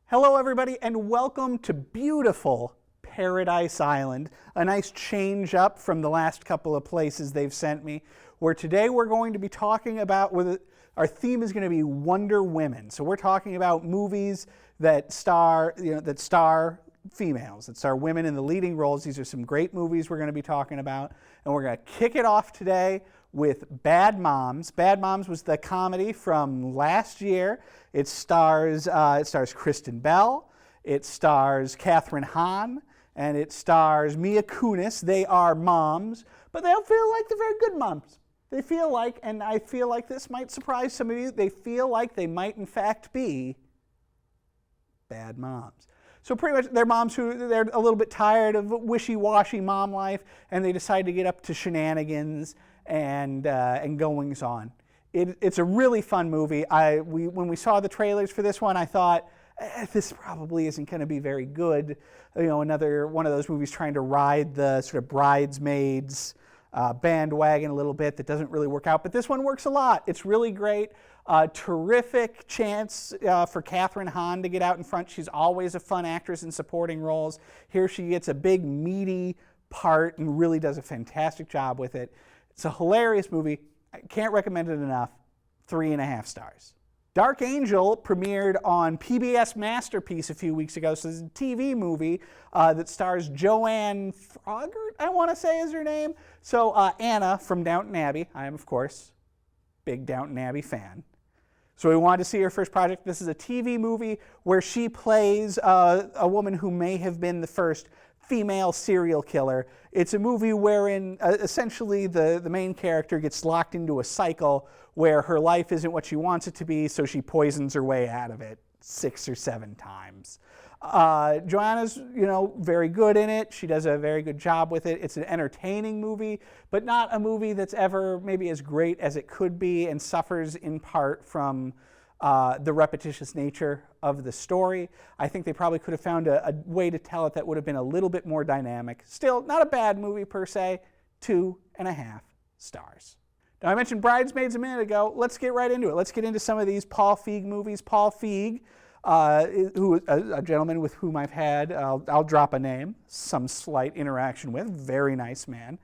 Hello everybody and welcome to beautiful Paradise Island, a nice change up from the last couple of places they've sent me, where today we're going to be talking about, our theme is going to be Wonder Women. So we're talking about movies that star females, that star women in the leading roles. These are some great movies we're going to be talking about, and we're going to kick it off today with Bad Moms. Bad Moms was the comedy from last year. It stars Kristen Bell, it stars Kathryn Hahn, and it stars Mila Kunis. They are moms, but they don't feel like they're very good moms. They feel like, and I feel like this might surprise some of you, they feel like they might in fact be bad moms. So pretty much they're moms who they're a little bit tired of wishy-washy mom life, and they decide to get up to shenanigans and goings on. It's a really fun movie. When we saw the trailers for this one, I thought, this probably isn't going to be very good. You know, another one of those movies trying to ride the sort of Bridesmaids bandwagon a little bit that doesn't really work out. But this one works a lot. It's really great. Terrific chance for Kathryn Hahn to get out in front. She's always a fun actress in supporting roles. Here she gets a big, meaty part and really does a fantastic job with it. It's a hilarious movie. I can't recommend it enough. 3.5 stars. Dark Angel premiered on PBS Masterpiece a few weeks ago. So this is a TV movie that stars Joanne Frogert, I want to say is her name. So Anna from Downton Abbey. I am, of course, big Downton Abbey fan. So we wanted to see her first project. This is a TV movie where she plays a woman who may have been the first female serial killer. It's a movie wherein essentially the main character gets locked into a cycle where her life isn't what she wants it to be, so she poisons her way out of it 6 or 7 times. Joanna's, very good in it. She does a very good job with it. It's an entertaining movie, but not a movie that's ever maybe as great as it could be, and suffers in part from the repetitious nature of the story. I think they probably could have found a way to tell it that would have been a little bit more dynamic. Still, not a bad movie per se. 2.5 stars. Now, I mentioned Bridesmaids a minute ago. Let's get right into it. Let's get into some of these Paul Feig movies. Paul Feig, who a gentleman with whom I've had, I'll drop a name, some slight interaction with, very nice man.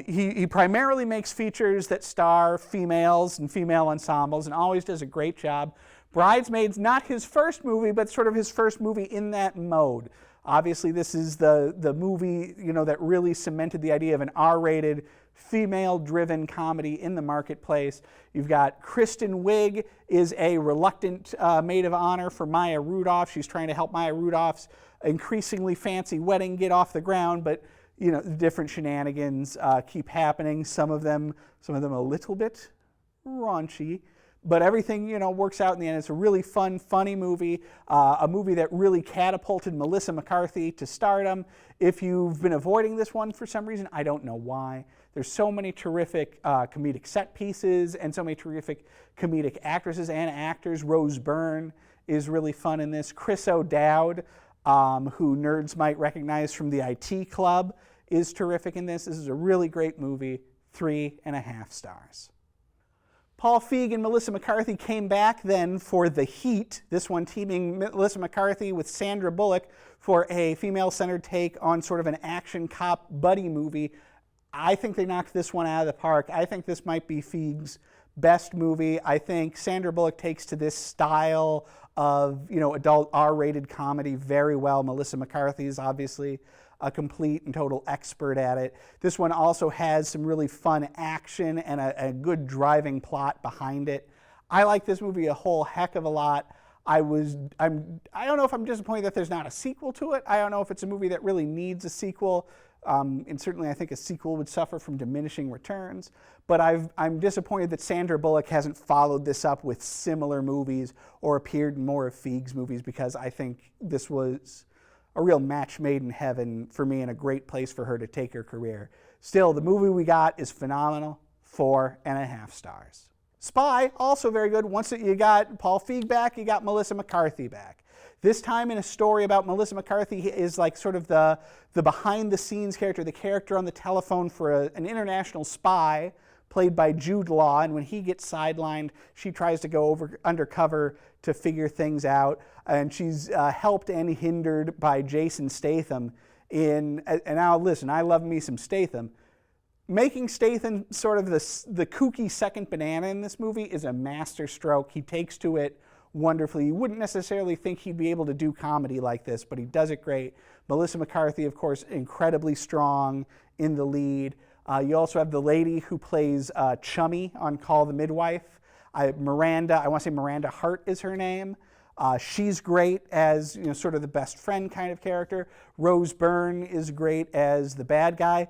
He primarily makes features that star females and female ensembles and always does a great job. Bridesmaids, not his first movie, but sort of his first movie in that mode. Obviously, this is the movie that really cemented the idea of an R-rated, female-driven comedy in the marketplace. You've got Kristen Wiig is a reluctant maid of honor for Maya Rudolph. She's trying to help Maya Rudolph's increasingly fancy wedding get off the ground, but different shenanigans keep happening. Some of them a little bit raunchy, but everything works out in the end. It's a really fun, funny movie, a movie that really catapulted Melissa McCarthy to stardom. If you've been avoiding this one for some reason, I don't know why. There's so many terrific comedic set pieces and so many terrific comedic actresses and actors. Rose Byrne is really fun in this. Chris O'Dowd, who nerds might recognize from the IT Club, is terrific in this. This is a really great movie. 3.5 stars. Paul Feig and Melissa McCarthy came back then for The Heat, this one teaming Melissa McCarthy with Sandra Bullock for a female-centered take on sort of an action cop buddy movie. I think they knocked this one out of the park. I think this might be Feig's best movie. I think Sandra Bullock takes to this style of adult R-rated comedy very well. Melissa McCarthy is obviously a complete and total expert at it. This one also has some really fun action and a good driving plot behind it. I like this movie a whole heck of a lot. I don't know if I'm disappointed that there's not a sequel to it. I don't know if it's a movie that really needs a sequel. And certainly I think a sequel would suffer from diminishing returns. But I'm disappointed that Sandra Bullock hasn't followed this up with similar movies or appeared in more of Feig's movies, because I think this was a real match made in heaven for me and a great place for her to take her career. Still, the movie we got is phenomenal. 4.5 stars. Spy, also very good. Once you got Paul Feig back, you got Melissa McCarthy back. This time in a story about Melissa McCarthy is like sort of the behind-the-scenes character, the character on the telephone for an international spy played by Jude Law, and when he gets sidelined, she tries to go undercover to figure things out, and she's helped and hindered by Jason Statham and now listen, I love me some Statham. Making Statham sort of the kooky second banana in this movie is a master stroke. He takes to it wonderfully. You wouldn't necessarily think he'd be able to do comedy like this, but he does it great. Melissa McCarthy, of course, incredibly strong in the lead. You also have the lady who plays Chummy on Call the Midwife. Miranda, I want to say Miranda Hart is her name. She's great as, you know, sort of the best friend kind of character. Rose Byrne is great as the bad guy.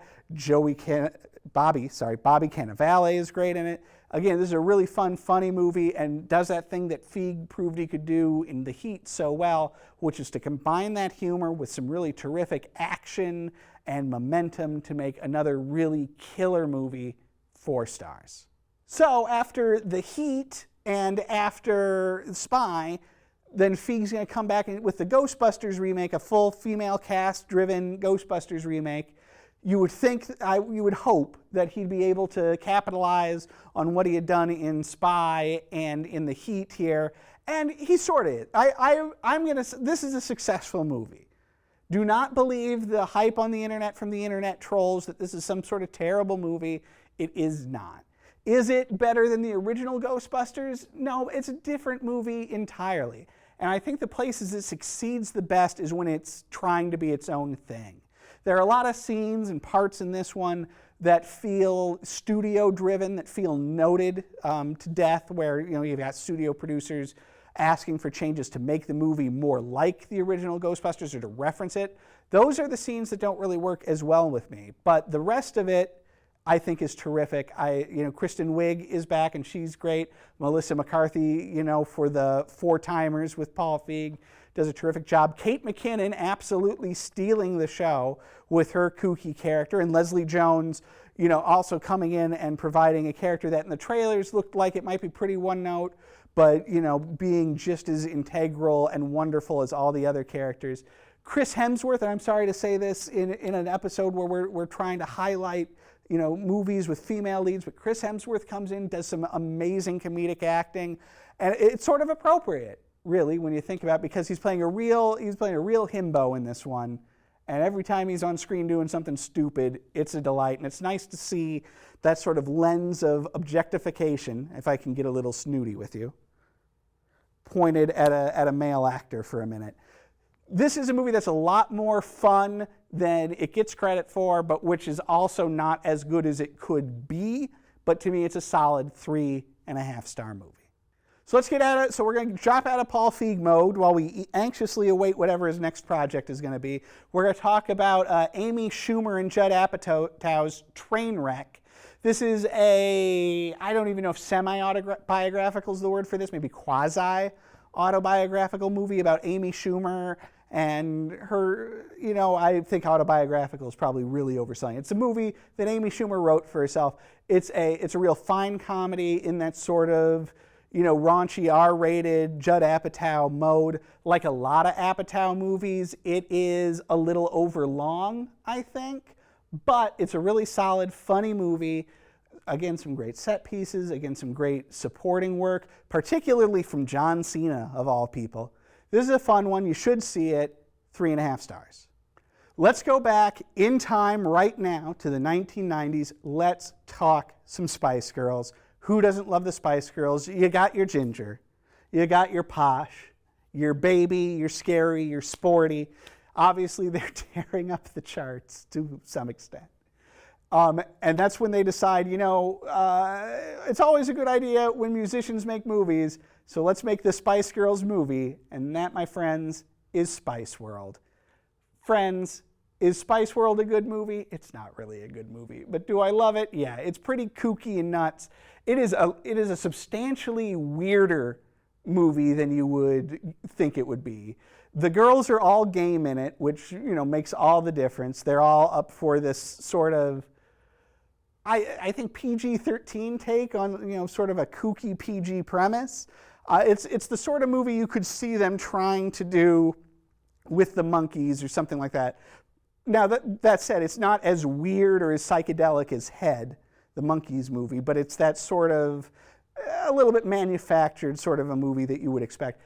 Bobby Cannavale is great in it. Again, this is a really fun, funny movie and does that thing that Feig proved he could do in The Heat so well, which is to combine that humor with some really terrific action and momentum to make another really killer movie, 4 stars. So after The Heat and after Spy, then Feig's going to come back with the Ghostbusters remake, a full female cast-driven Ghostbusters remake. You would hope that he'd be able to capitalize on what he had done in Spy and in The Heat here, and he sort of is. This is a successful movie. Do not believe the hype on the internet from the internet trolls that this is some sort of terrible movie. It is not. Is it better than the original Ghostbusters? No, it's a different movie entirely. And I think the places it succeeds the best is when it's trying to be its own thing. There are a lot of scenes and parts in this one that feel studio-driven, that feel noted to death, where you've got studio producers asking for changes to make the movie more like the original Ghostbusters or to reference it. Those are the scenes that don't really work as well with me. But the rest of it, I think, is terrific. Kristen Wiig is back and she's great. Melissa McCarthy, for the 4-timers with Paul Feig, does a terrific job. Kate McKinnon absolutely stealing the show with her kooky character, and Leslie Jones, also coming in and providing a character that in the trailers looked like it might be pretty one note, but being just as integral and wonderful as all the other characters. Chris Hemsworth, and I'm sorry to say this in an episode where we're trying to highlight movies with female leads, but Chris Hemsworth comes in, does some amazing comedic acting, and it's sort of appropriate, really, when you think about it, because he's playing a real himbo in this one, and every time he's on screen doing something stupid, it's a delight, and it's nice to see that sort of lens of objectification, if I can get a little snooty with you, pointed at a male actor for a minute. This is a movie that's a lot more fun than it gets credit for, but which is also not as good as it could be. But to me, it's a solid 3.5-star movie. So let's get at it. So we're going to drop out of Paul Feig mode while we anxiously await whatever his next project is going to be. We're going to talk about Amy Schumer and Judd Apatow's Trainwreck. This is I don't even know if semi-autobiographical is the word for this, maybe quasi-autobiographical movie about Amy Schumer and her, I think autobiographical is probably really overselling. It's a movie that Amy Schumer wrote for herself. It's a real fine comedy in that sort of, raunchy R-rated Judd Apatow mode. Like a lot of Apatow movies, it is a little overlong, I think, but it's a really solid, funny movie. Again, some great set pieces, again, some great supporting work, particularly from John Cena, of all people. This is a fun one. You should see it. 3.5 stars. Let's go back in time right now to the 1990s. Let's talk some Spice Girls. Who doesn't love the Spice Girls? You got your Ginger. You got your Posh. Your Baby. Your Scary. Your Sporty. Obviously, they're tearing up the charts to some extent. And that's when they decide, it's always a good idea when musicians make movies, so let's make the Spice Girls movie, and that, my friends, is Spice World. Friends, is Spice World a good movie? It's not really a good movie, but do I love it? Yeah, it's pretty kooky and nuts. It is a substantially weirder movie than you would think it would be. The girls are all game in it, which, makes all the difference. They're all up for this sort of, I think, PG-13 take on, sort of a kooky PG premise. It's the sort of movie you could see them trying to do with the Monkees or something like that. Now, that said, it's not as weird or as psychedelic as Head, the Monkees movie, but it's that sort of a little bit manufactured sort of a movie that you would expect.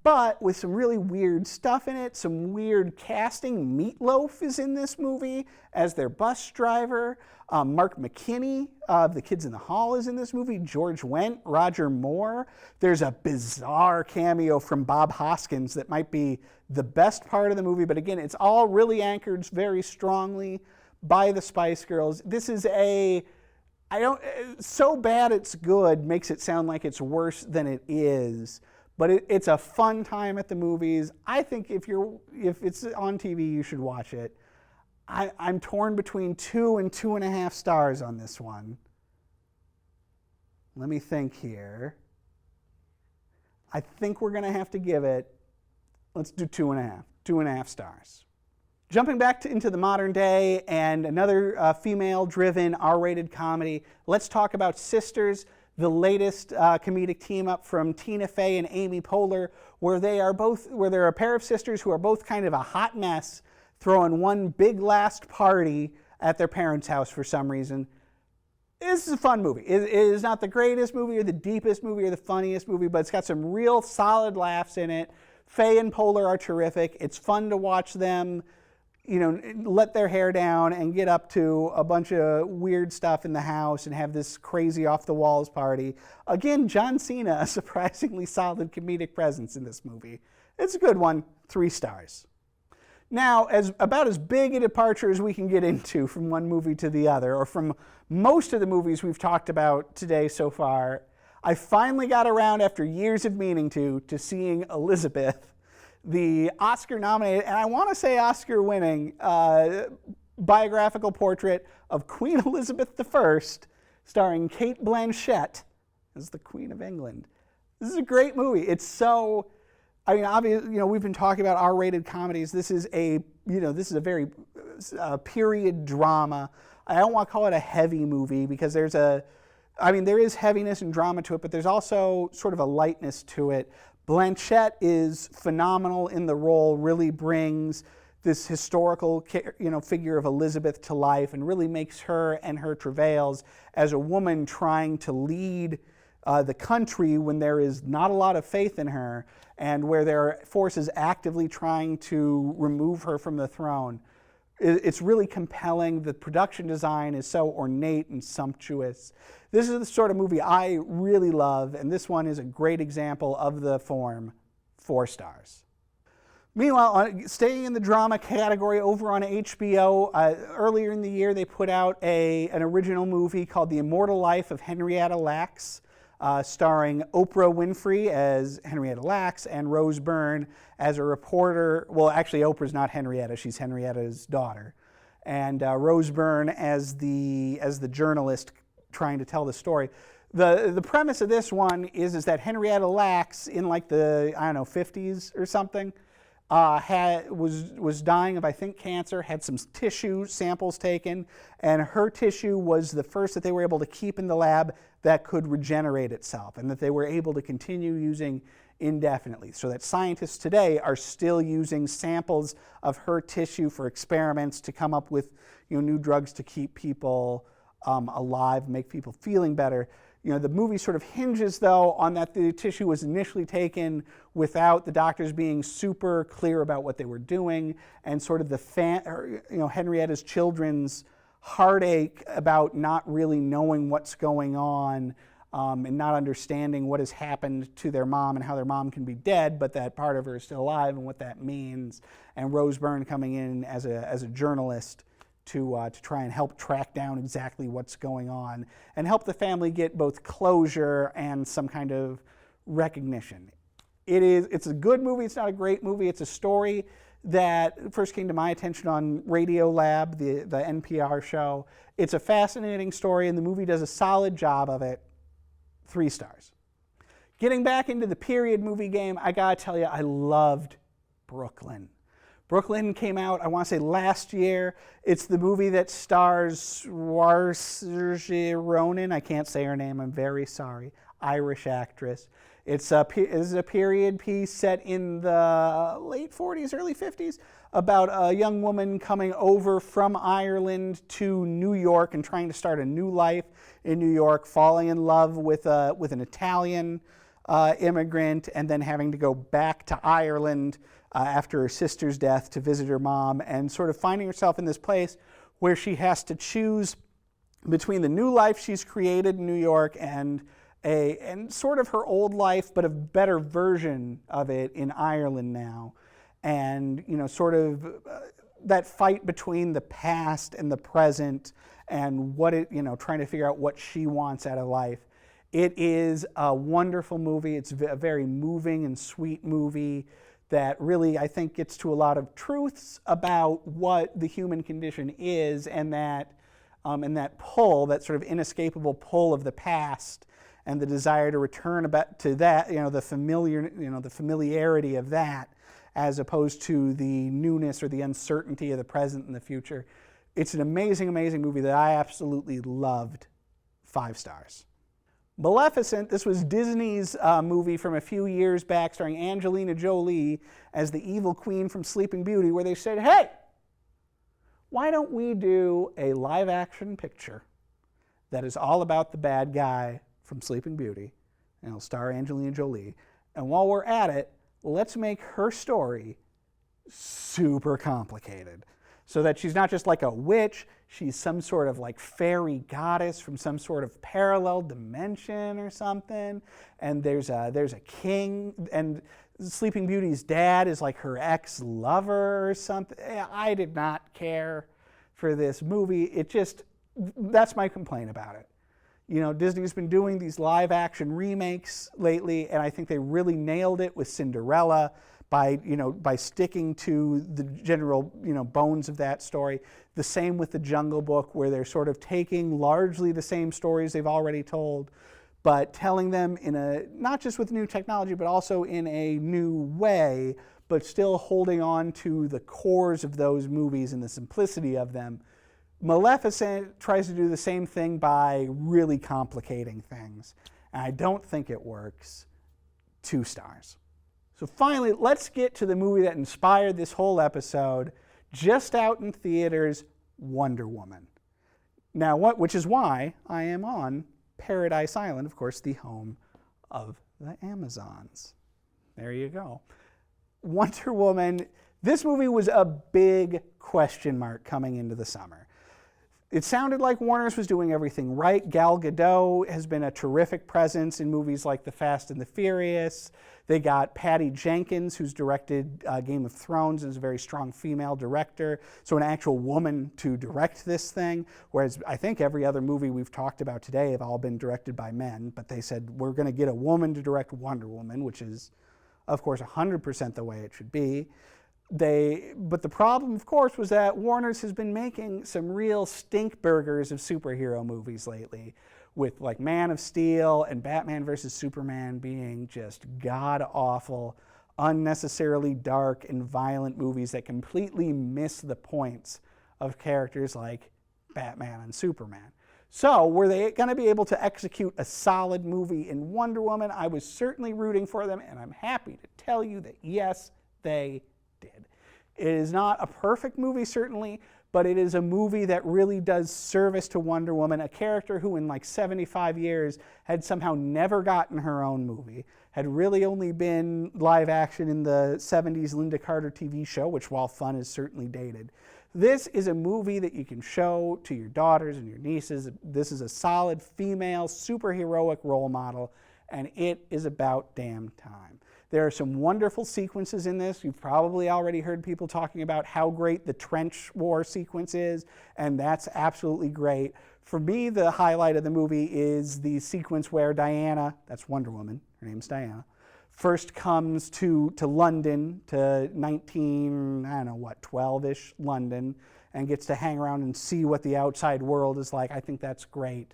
But with some really weird stuff in it, some weird casting. Meatloaf is in this movie as their bus driver. Mark McKinney of The Kids in the Hall is in this movie. George Wendt, Roger Moore. There's a bizarre cameo from Bob Hoskins that might be the best part of the movie. But again, it's all really anchored very strongly by the Spice Girls. This is so bad it's good makes it sound like it's worse than it is. But it's a fun time at the movies. I think if it's on TV, you should watch it. I'm torn between 2 and 2.5 stars on this one. Let me think here. I think we're going to have to give it, let's do 2.5 stars. Jumping back into the modern day and another female-driven R-rated comedy, let's talk about Sisters, the latest comedic team-up from Tina Fey and Amy Poehler, where they're a pair of sisters who are both kind of a hot mess, throwing one big last party at their parents' house for some reason. This is a fun movie. It is not the greatest movie or the deepest movie or the funniest movie, but it's got some real solid laughs in it. Fey and Poehler are terrific. It's fun to watch them, let their hair down and get up to a bunch of weird stuff in the house and have this crazy off-the-walls party. Again, John Cena, a surprisingly solid comedic presence in this movie. It's a good one, 3 stars. Now, about as big a departure as we can get into from one movie to the other, or from most of the movies we've talked about today so far, I finally got around, after years of meaning to seeing Elizabeth, the Oscar-nominated, and I want to say Oscar-winning, biographical portrait of Queen Elizabeth I, starring Cate Blanchett as the Queen of England. This is a great movie. It's so, obviously, we've been talking about R-rated comedies. This is a very period drama. I don't want to call it a heavy movie because there is heaviness and drama to it, but there's also sort of a lightness to it. Blanchett is phenomenal in the role, really brings this historical figure of Elizabeth to life and really makes her and her travails as a woman trying to lead the country when there is not a lot of faith in her and where there are forces actively trying to remove her from the throne. It's really compelling. The production design is so ornate and sumptuous. This is the sort of movie I really love, and this one is a great example of the form, 4 stars. Meanwhile, staying in the drama category over on HBO, earlier in the year they put out an original movie called The Immortal Life of Henrietta Lacks, starring Oprah Winfrey as Henrietta Lacks and Rose Byrne as a reporter. Well, actually, Oprah's not Henrietta; she's Henrietta's daughter, and Rose Byrne as the journalist trying to tell the story. The premise of this one is that Henrietta Lacks, in like the 50s or something, was dying of, I think, cancer, had some tissue samples taken, and her tissue was the first that they were able to keep in the lab that could regenerate itself and that they were able to continue using indefinitely. So that scientists today are still using samples of her tissue for experiments to come up with new drugs to keep people alive, make people feeling better. The movie sort of hinges, though, on that the tissue was initially taken without the doctors being super clear about what they were doing, and sort of Henrietta's children's heartache about not really knowing what's going on and not understanding what has happened to their mom and how their mom can be dead, but that part of her is still alive and what that means. And Rose Byrne coming in as a journalist to try and help track down exactly what's going on and help the family get both closure and some kind of recognition. It's a good movie. It's not a great movie. It's a story that first came to my attention on Radiolab, the NPR show. It's a fascinating story, and the movie does a solid job of it. 3 stars. Getting back into the period movie game, I gotta tell you, I loved Brooklyn. Brooklyn came out, I want to say, last year. It's the movie that stars Saoirse Ronan. I can't say her name, I'm very sorry. Irish actress. This is a period piece set in the late 40s, early 50s, about a young woman coming over from Ireland to New York and trying to start a new life in New York, falling in love with an Italian immigrant, and then having to go back to Ireland after her sister's death to visit her mom, and sort of finding herself in this place where she has to choose between the new life she's created in New York and sort of her old life, but a better version of it in Ireland now. And, sort of that fight between the past and the present, and trying to figure out what she wants out of life. It is a wonderful movie. It's a very moving and sweet movie that really, I think, gets to a lot of truths about what the human condition is, and that pull, that sort of inescapable pull of the past, and the desire to return to that, the familiarity of that, as opposed to the newness or the uncertainty of the present and the future. It's an amazing, amazing movie that I absolutely loved. 5 stars. Maleficent, this was Disney's movie from a few years back, starring Angelina Jolie as the evil queen from Sleeping Beauty, where they said, hey, why don't we do a live-action picture that is all about the bad guy from Sleeping Beauty, and it'll star Angelina Jolie, and while we're at it, let's make her story super complicated, so that she's not just like a witch, she's some sort of like fairy goddess from some sort of parallel dimension or something, and there's a king, and Sleeping Beauty's dad is like her ex-lover or something. I did not care for this movie. That's my complaint about it. Disney's been doing these live-action remakes lately, and I think they really nailed it with Cinderella by sticking to the general, bones of that story. The same with The Jungle Book, where they're sort of taking largely the same stories they've already told, but telling them not just with new technology, but also in a new way, but still holding on to the cores of those movies and the simplicity of them. Maleficent tries to do the same thing by really complicating things, and I don't think it works. 2 stars. So finally, let's get to the movie that inspired this whole episode, just out in theaters, Wonder Woman. Now, which is why I am on Paradise Island, of course, the home of the Amazons. There you go. Wonder Woman, this movie was a big question mark coming into the summer. It sounded like Warner's was doing everything right. Gal Gadot has been a terrific presence in movies like The Fast and the Furious. They got Patty Jenkins, who's directed Game of Thrones and is a very strong female director, so an actual woman to direct this thing, whereas I think every other movie we've talked about today have all been directed by men, but they said, we're going to get a woman to direct Wonder Woman, which is, of course, 100% the way it should be. But the problem, of course, was that Warner's has been making some real stink burgers of superhero movies lately, with like Man of Steel and Batman vs. Superman being just god-awful, unnecessarily dark and violent movies that completely miss the points of characters like Batman and Superman. So were they going to be able to execute a solid movie in Wonder Woman? I was certainly rooting for them, and I'm happy to tell you that yes, they did. It is not a perfect movie, certainly, but it is a movie that really does service to Wonder Woman, a character who in like 75 years had somehow never gotten her own movie, had really only been live action in the 70s Linda Carter TV show, which, while fun, is certainly dated. This is a movie that you can show to your daughters and your nieces. This is a solid female superheroic role model, and it is about damn time. There are some wonderful sequences in this. You've probably already heard people talking about how great the trench war sequence is, and that's absolutely great. For me, the highlight of the movie is the sequence where Diana, that's Wonder Woman, her name's Diana, first comes to London, to 12-ish London, and gets to hang around and see what the outside world is like. I think that's great.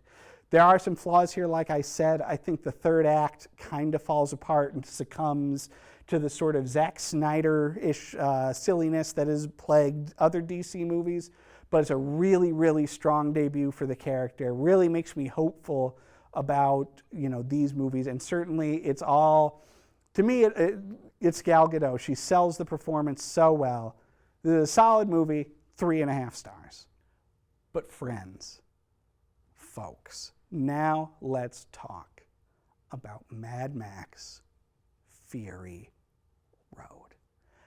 There are some flaws here, like I said. I think the third act kind of falls apart and succumbs to the sort of Zack Snyder-ish silliness that has plagued other DC movies, but it's a really, really strong debut for the character. Really makes me hopeful about, these movies. And certainly it's all, to me, it's Gal Gadot. She sells the performance so well. This is a solid movie, 3.5 stars. But friends, folks, now let's talk about Mad Max Fury Road.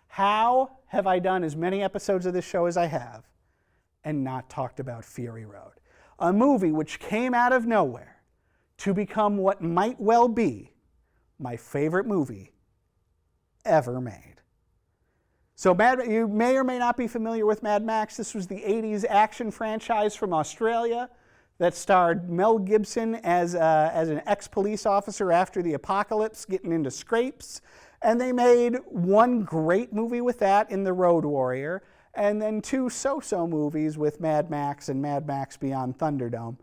How have I done as many episodes of this show as I have and not talked about Fury Road? A movie which came out of nowhere to become what might well be my favorite movie ever made. So you may or may not be familiar with Mad Max. This was the 80s action franchise from Australia that starred Mel Gibson as an ex-police officer after the apocalypse, getting into scrapes. And they made one great movie with that in The Road Warrior, and then 2 so-so movies with Mad Max and Mad Max Beyond Thunderdome.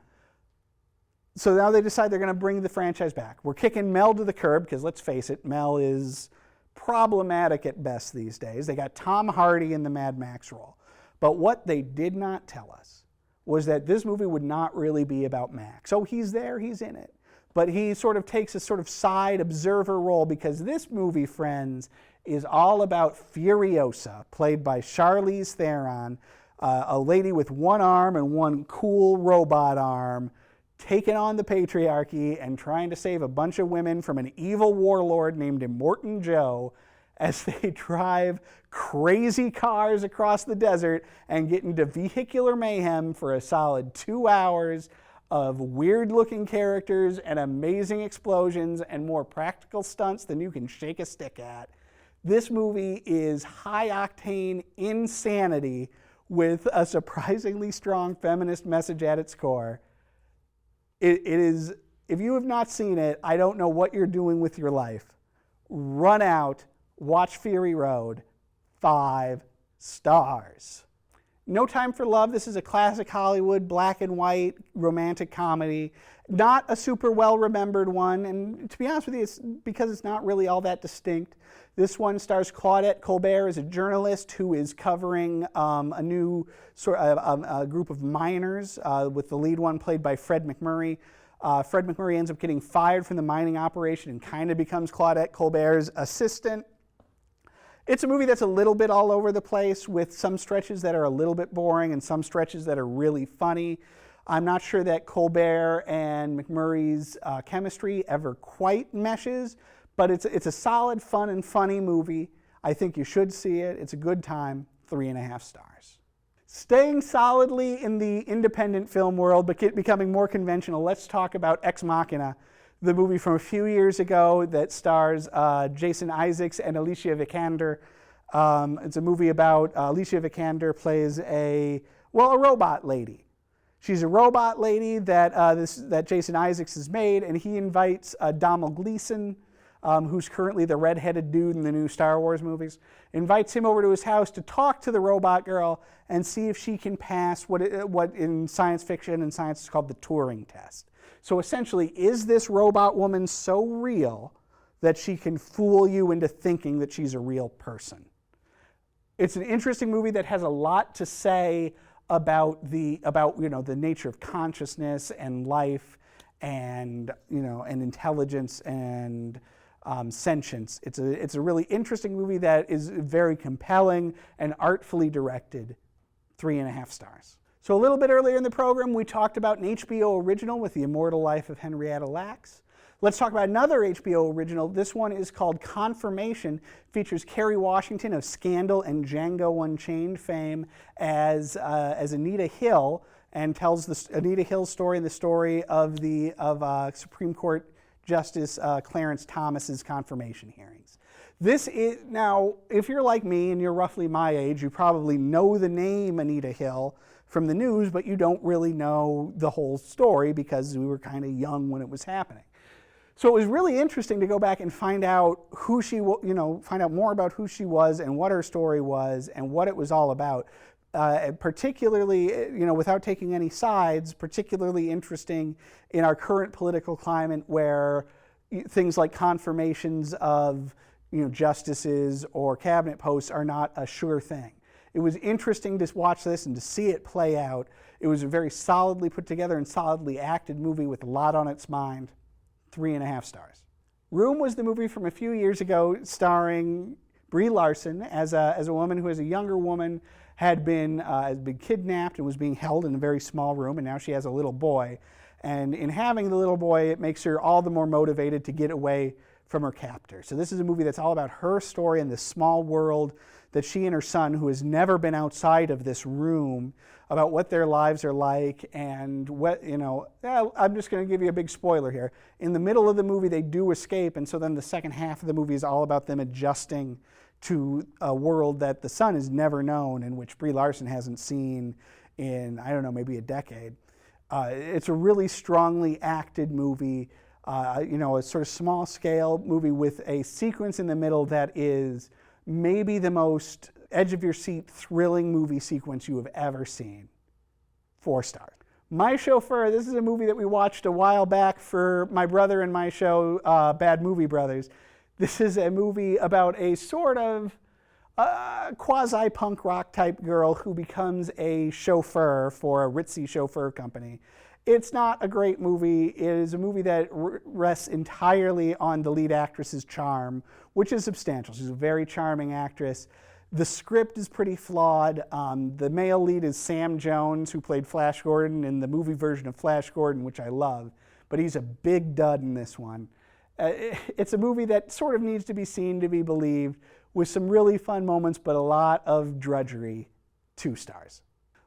So now they decide they're going to bring the franchise back. We're kicking Mel to the curb, because let's face it, Mel is problematic at best these days. They got Tom Hardy in the Mad Max role. But what they did not tell us was that this movie would not really be about Max. Oh, he's there, he's in it. But he sort of takes a sort of side observer role, because this movie, friends, is all about Furiosa, played by Charlize Theron, a lady with one arm and one cool robot arm, taking on the patriarchy and trying to save a bunch of women from an evil warlord named Immortan Joe as they drive crazy cars across the desert and get into vehicular mayhem for a solid 2 hours of weird-looking characters and amazing explosions and more practical stunts than you can shake a stick at. This movie is high-octane insanity with a surprisingly strong feminist message at its core. It is, if you have not seen it, I don't know what you're doing with your life. Run out, watch Fury Road, 5 stars. No Time for Love. This is a classic Hollywood black and white romantic comedy. Not a super well-remembered one, and to be honest with you, it's because it's not really all that distinct. This one stars Claudette Colbert as a journalist who is covering a new a group of miners, with the lead one played by Fred McMurray. Fred McMurray ends up getting fired from the mining operation and kind of becomes Claudette Colbert's assistant. It's a movie that's a little bit all over the place, with some stretches that are a little bit boring and some stretches that are really funny. I'm not sure that Colbert and McMurray's chemistry ever quite meshes, but it's a solid, fun, and funny movie. I think you should see it. It's a good time, 3.5 stars. Staying solidly in the independent film world, but becoming more conventional, let's talk about Ex Machina, the movie from a few years ago that stars Jason Isaacs and Alicia Vikander. It's a movie about Alicia Vikander plays a robot lady. She's a robot lady that Jason Isaacs has made, and he invites Domhnall Gleeson, who's currently the redheaded dude in the new Star Wars movies, invites him over to his house to talk to the robot girl and see if she can pass what in science fiction and science is called the Turing test. So essentially, is this robot woman so real that she can fool you into thinking that she's a real person? It's an interesting movie that has a lot to say about the nature of consciousness and life and intelligence and sentience. It's a really interesting movie that is very compelling and artfully directed. 3.5 stars. So a little bit earlier in the program, we talked about an HBO original with The Immortal Life of Henrietta Lacks. Let's talk about another HBO original. This one is called Confirmation. Features Kerry Washington of Scandal and Django Unchained fame as Anita Hill, and tells Anita Hill's story and the story of Supreme Court Justice Clarence Thomas's confirmation hearings. This is, now, if you're like me and you're roughly my age, you probably know the name Anita Hill from the news, but you don't really know the whole story because we were kind of young when it was happening. So it was really interesting to go back and find out find out more about who she was and what her story was and what it was all about. Particularly, without taking any sides, particularly interesting in our current political climate where things like confirmations of justices or cabinet posts are not a sure thing. It was interesting to watch this and to see it play out. It was a very solidly put together and solidly acted movie with a lot on its mind. 3.5 stars. Room was the movie from a few years ago starring Brie Larson as a woman who, as a younger woman, had been kidnapped and was being held in a very small room, and now she has a little boy. And in having the little boy, it makes her all the more motivated to get away from her captor. So this is a movie that's all about her story and this small world that she and her son, who has never been outside of this room, about what their lives are like and what, I'm just going to give you a big spoiler here. In the middle of the movie, they do escape, and so then the second half of the movie is all about them adjusting to a world that the son has never known and which Brie Larson hasn't seen in, I don't know, maybe a decade. It's a really strongly acted movie, a sort of small scale movie with a sequence in the middle that is maybe the most edge of your seat thrilling movie sequence you have ever seen. 4 stars. My Chauffeur, this is a movie that we watched a while back for my brother and my show, Bad Movie Brothers. This is a movie about a sort of quasi-punk rock type girl who becomes a chauffeur for a ritzy chauffeur company. It's not a great movie. It is a movie that rests entirely on the lead actress's charm, which is substantial. She's a very charming actress. The script is pretty flawed. The male lead is Sam Jones, who played Flash Gordon in the movie version of Flash Gordon, which I love, but he's a big dud in this one. It's a movie that sort of needs to be seen to be believed, with some really fun moments, but a lot of drudgery. 2 stars.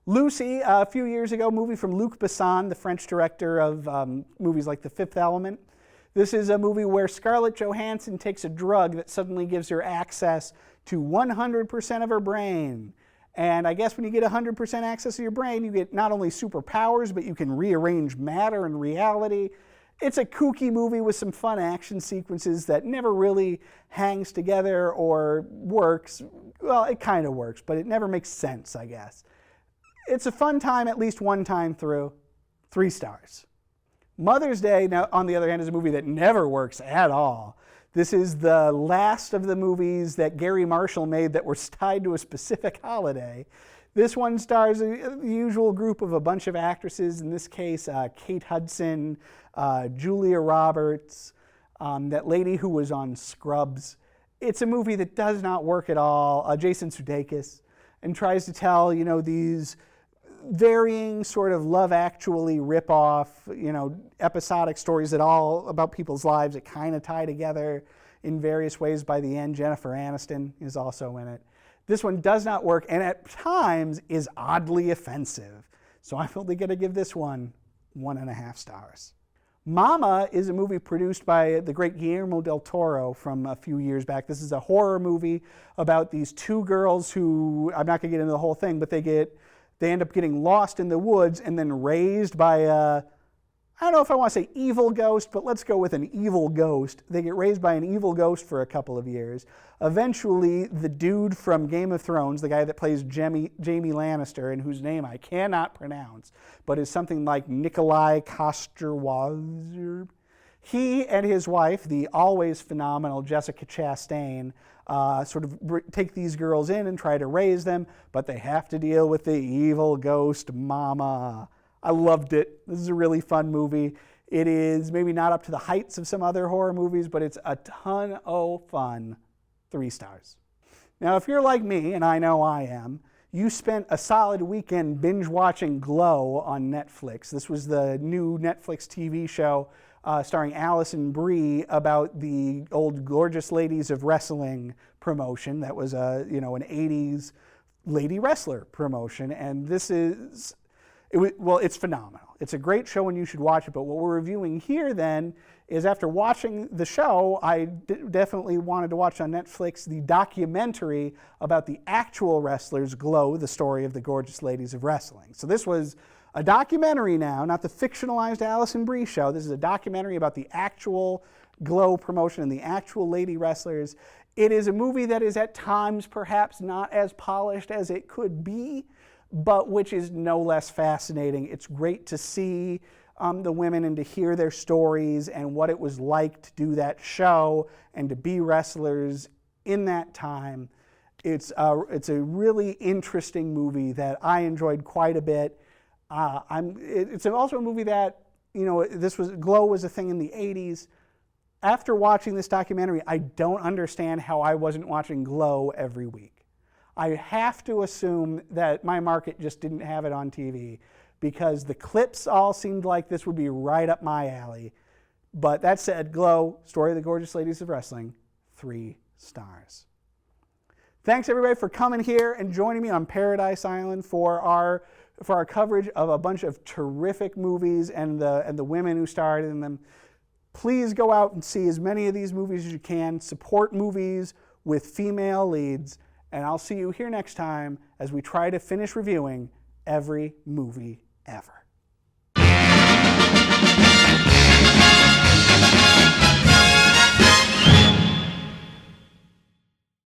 Lucy, a few years ago, movie from Luc Besson, the French director of movies like The Fifth Element. This is a movie where Scarlett Johansson takes a drug that suddenly gives her access to 100% of her brain. And I guess when you get 100% access to your brain, you get not only superpowers, but you can rearrange matter and reality. It's a kooky movie with some fun action sequences that never really hangs together or works. Well, it kind of works, but it never makes sense, I guess. It's a fun time at least one time through. 3 stars. Mother's Day, now, on the other hand, is a movie that never works at all. This is the last of the movies that Gary Marshall made that were tied to a specific holiday. This one stars the usual group of a bunch of actresses, in this case, Kate Hudson, Julia Roberts, that lady who was on Scrubs. It's a movie that does not work at all, Jason Sudeikis, and tries to tell, these varying sort of Love Actually rip-off, episodic stories that all about people's lives that kind of tie together in various ways by the end. Jennifer Aniston is also in it. This one does not work, and at times is oddly offensive. So I'm only going to give this one 1.5 stars. Mama is a movie produced by the great Guillermo del Toro from a few years back. This is a horror movie about these 2 girls who, I'm not going to get into the whole thing, but they end up getting lost in the woods and then raised by a, I don't know if I want to say evil ghost, but let's go with an evil ghost. They get raised by an evil ghost for a couple of years. Eventually, the dude from Game of Thrones, the guy that plays Jaime Lannister, and whose name I cannot pronounce, but is something like Nikolai Coster-Waldau, he and his wife, the always phenomenal Jessica Chastain, sort of take these girls in and try to raise them, but they have to deal with the evil ghost Mama. I loved it. This is a really fun movie. It is maybe not up to the heights of some other horror movies, but it's a ton of fun. 3 stars. Now, if you're like me, and I know I am, you spent a solid weekend binge watching Glow on Netflix. This was the new Netflix TV show starring Alison Brie about the old Gorgeous Ladies of Wrestling promotion that was an 80s lady wrestler promotion. And this is, it's phenomenal. It's a great show and you should watch it. But what we're reviewing here then is, after watching the show, I definitely wanted to watch on Netflix the documentary about the actual wrestlers, Glow, the story of the Gorgeous Ladies of Wrestling. So this was a documentary now, not the fictionalized Alison Brie show. This is a documentary about the actual Glow promotion and the actual lady wrestlers. It is a movie that is at times perhaps not as polished as it could be, but which is no less fascinating. It's great to see the women and to hear their stories and what it was like to do that show and to be wrestlers in that time. It's a really interesting movie that I enjoyed quite a bit. It's also a movie that, Glow was a thing in the 80s. After watching this documentary, I don't understand how I wasn't watching Glow every week. I have to assume that my market just didn't have it on TV, because the clips all seemed like this would be right up my alley. But that said, Glow, Story of the Gorgeous Ladies of Wrestling, 3 stars. Thanks everybody for coming here and joining me on Paradise Island for our coverage of a bunch of terrific movies and the women who starred in them. Please go out and see as many of these movies as you can. Support movies with female leads. And I'll see you here next time as we try to finish reviewing every movie ever.